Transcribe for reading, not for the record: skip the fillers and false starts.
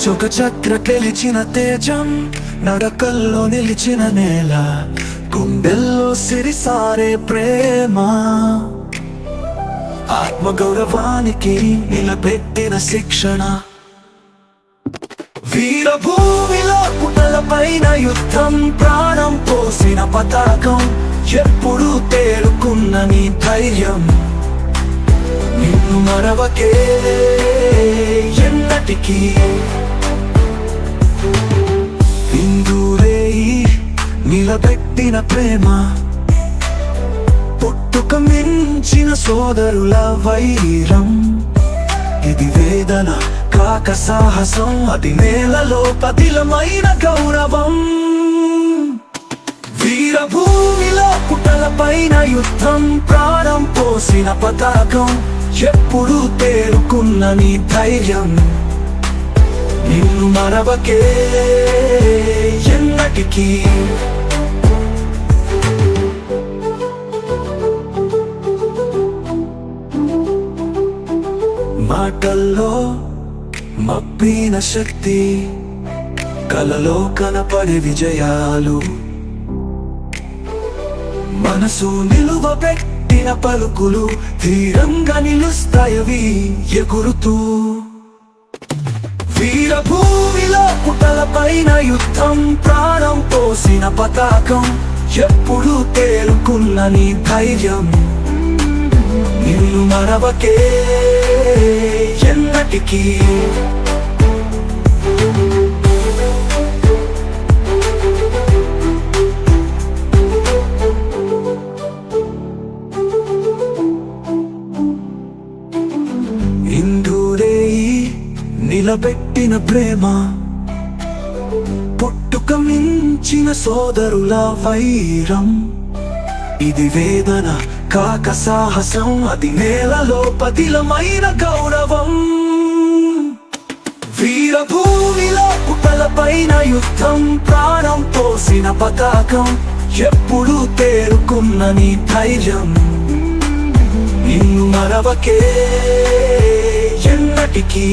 చొక చక్ర గెలిచిన తేజం, నడకల్లో నిలిచిన నేల, గుండెల్లో సిరిసారే ప్రేమ, ఆత్మగౌరవానికి నిలబెట్టిన శిక్షణ. వీరభూమిలో పుటలపైన యుద్ధం, ప్రాణం పోసిన పతాకం, ఎప్పుడు తేరుకున్న నీ ధైర్యం. నిన్ను మరవకే ఎన్నటికీ. ఇందురేయి నిలబెట్టిన ప్రేమ, పుట్టుక మించిన సోదరుల వైరం. ఇది వేదన కాక సాహసం, అది నేలలో పదిలమైన గౌరవం. వీరభూమిలో పుటలపైన యుద్ధం, ప్రాణం పోసిన పతాకం, ఎప్పుడు తేరుకున్న నీ ధైర్యం. నిన్ను మరవకే ఎన్నటికీ. మాటల్లో మబ్బిన శక్తి, కలలో కనపడే విజయాలు, మనసు నిలువబెట్టిన పలుకులు, ధీరంగా నిలుస్తాయవి ఎగురుతూ. వీరభూమిలో పుటలపైన యుద్ధం, ప్రాణం పోసిన పతాకం, ఎప్పుడు తేరుకున్న నీ ధైర్యం. నిన్ను మరవకే ఎన్నటికీ. ఇందురేయి నిలబెట్టిన ప్రేమ, పుట్టుక మించిన సోదరుల వైరం. ఇది వేదన కాక సాహసం, అది నేలలో పదిలమైన గౌరవం. వీరభూమిలో పుటలపైన యుద్ధం, ప్రాణం పోసిన పతాకం, ఎప్పుడు తేరుకున్న నీ ధైర్యం. నిన్ను మరవకే ఎన్నటికీ.